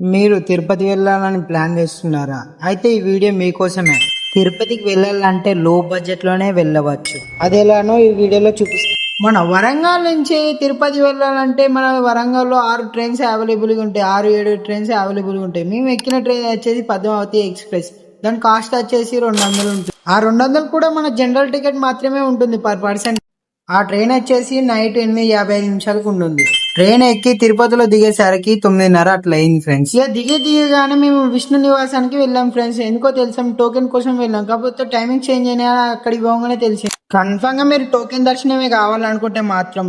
మీరు తిరుపతి వెళ్ళాలని ప్లాన్ చేస్తున్నారా? అయితే ఈ వీడియో మీకోసమే. తిరుపతికి వెళ్ళాలంటే లో బడ్జెట్లోనే వెళ్ళవచ్చు. అది ఎలానో ఈ వీడియోలో చూపిస్తాను. మన వరంగల్ నుంచి తిరుపతి వెళ్ళాలంటే మన వరంగల్లో 6 ట్రైన్స్ అవైలబుల్గా ఉంటాయి. 6-7 ట్రైన్స్ అవైలబుల్గా ఉంటాయి. మేము ఎక్కిన ట్రైన్ వచ్చేసి పద్మావతి ఎక్స్ప్రెస్. దాని కాస్ట్ వచ్చేసి 200 ఉంటుంది. ఆ 200 కూడా మన జనరల్ టికెట్ మాత్రమే ఉంటుంది పర్ పర్సన్. ఆ ట్రైన్ వచ్చేసి నైట్ 8:55 ఉంటుంది. ట్రైన్ ఎక్కి తిరుపతిలో దిగేసరికి 9:30 అట్లా అయింది ఫ్రెండ్స్. ఇక దిగగానే మేము విష్ణు నివాసానికి వెళ్ళాం ఫ్రెండ్స్. ఎందుకో తెలుసాం, టోకెన్ కోసం వెళ్ళాం. కాకపోతే టైమింగ్ చేంజ్ అయినా అక్కడికి పోగానే తెలిసింది. కన్ఫర్మ్ గా మీరు టోకెన్ దర్శనమే కావాలనుకుంటే మాత్రం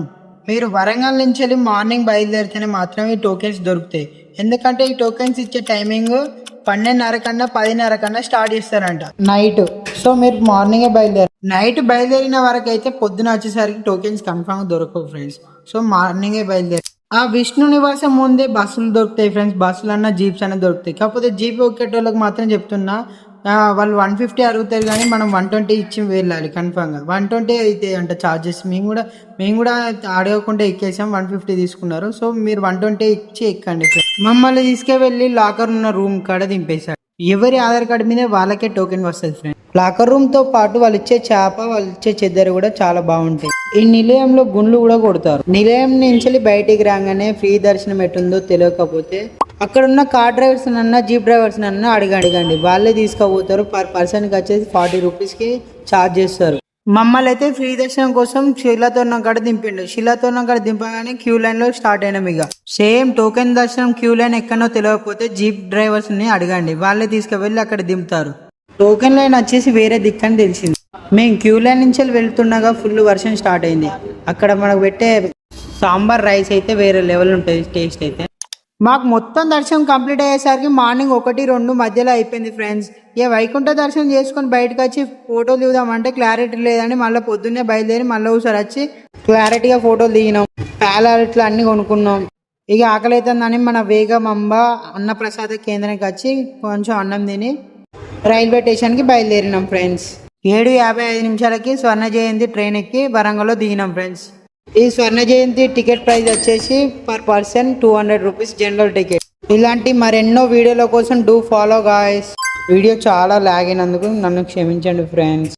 మీరు వరంగల్ నుంచి వెళ్ళి మార్నింగ్ బయలుదేరితేనే మాత్రమే ఈ టోకెన్స్ దొరుకుతాయి. ఎందుకంటే ఈ టోకెన్స్ ఇచ్చే టైమింగ్ 12:30 కన్నా 10:30 కన్నా స్టార్ట్ చేస్తారంట నైట్. సో మీరు మార్నింగే బయలుదేరు. నైట్ బయలుదేరిన వరకు అయితే పొద్దున వచ్చేసరికి టోకెన్స్ కన్ఫర్మ్ దొరకవు ఫ్రెండ్స్. సో మార్నింగే బయలుదేరి ఆ విష్ణు నివాసం ముందే బస్సులు దొరుకుతాయి ఫ్రెండ్స్. బస్సులు అన్నా జీప్స్ అన్నా దొరుకుతాయి. కాకపోతే జీప్ ఎక్కేటోళ్ళకి మాత్రం చెప్తున్నా, వాళ్ళు 150 అడుగుతారు కానీ మనం 120 ఇచ్చి వెళ్ళాలి కన్ఫర్మ్ గా. 120 అయితే అంట చార్జెస్. మేము కూడా అడగకుండా ఎక్కేసాం. 150 తీసుకున్నారు. సో మీరు 120 ఇచ్చి ఎక్కండి. మమ్మల్ని తీసుకువెళ్ళి లాకర్ ఉన్న రూమ్ కాడ దింపేశారు. ఎవరి ఆధార్ కార్డు మీద వాళ్ళకే టోకెన్ వస్తుంది ఫ్రెండ్. లాకర్ రూమ్ తో పాటు వాళ్ళు ఇచ్చే చేప, వాళ్ళు ఇచ్చే చెద్దరు కూడా చాలా బాగుంటాయి. ఈ నిలయంలో గుండ్లు కూడా కొడతారు. నిలయం నుంచి బయటికి రాగానే ఫ్రీ దర్శనం ఎటుందో తెలియకపోతే అక్కడ ఉన్న కార్ డ్రైవర్స్ అన్నా జీప్ డ్రైవర్స్ అన్నా అడగండి. వాళ్ళే తీసుకుపోతారు. పర్ పర్సన్ కి వచ్చేసి 40 రూపీస్ ఛార్జ్ చేస్తారు. మమ్మల్ని అయితే ఫ్రీ దర్శనం కోసం శిలాతోరణం కాడ దింపిండు. శిలాతోరణం కాడ దింపగానే క్యూ లైన్ లో స్టార్ట్ అయినాం. ఇక సేమ్ టోకెన్ దర్శనం క్యూ లైన్ ఎక్కడో తెలియకపోతే జీప్ డ్రైవర్స్ ని అడగండి. వాళ్ళే తీసుకువెళ్ళి అక్కడ దింపుతారు. టోకెన్ లైన్ వచ్చేసి వేరే దిక్కని తెలిసింది. మేము క్యూ లైన్ నుంచి వెళ్తుండగా ఫుల్ వర్షం స్టార్ట్ అయింది. అక్కడ మనకు పెట్టే సాంబార్ రైస్ అయితే వేరే లెవెల్ ఉంటుంది టేస్ట్ అయితే. మాకు మొత్తం దర్శనం కంప్లీట్ అయ్యేసరికి మార్నింగ్ 1-2 మధ్యలో అయిపోయింది ఫ్రెండ్స్. ఇక వైకుంఠ దర్శనం చేసుకొని బయటకు వచ్చి ఫోటోలు దిగుదామంటే క్లారిటీ లేదని మళ్ళీ పొద్దున్నే బయలుదేరి మళ్ళీ ఒకసారి వచ్చి క్లారిటీగా ఫోటోలు దిగినాం. ప్యాలెట్లు అన్ని కొనుక్కున్నాం. ఇక ఆకలి అవుతుందని మన వేగమంబ అన్నప్రసాద కేంద్రానికి వచ్చి కొంచెం అన్నం తిని రైల్వే స్టేషన్కి బయలుదేరినాం ఫ్రెండ్స్. 7:55 స్వర్ణ జయంతి ట్రైన్ ఎక్కి వరంగల్లో దిగినాం ఫ్రెండ్స్. ఈ స్వర్ణ జయంతి టికెట్ ప్రైస్ వచ్చేసి per person 200 rupees general ticket. ఇలాంటి మరెన్నో వీడియోల కోసం డూ ఫాలో గాయ్స్. వీడియో చాలా లాగ్ అయినందుకు నన్ను క్షమించండి ఫ్రెండ్స్.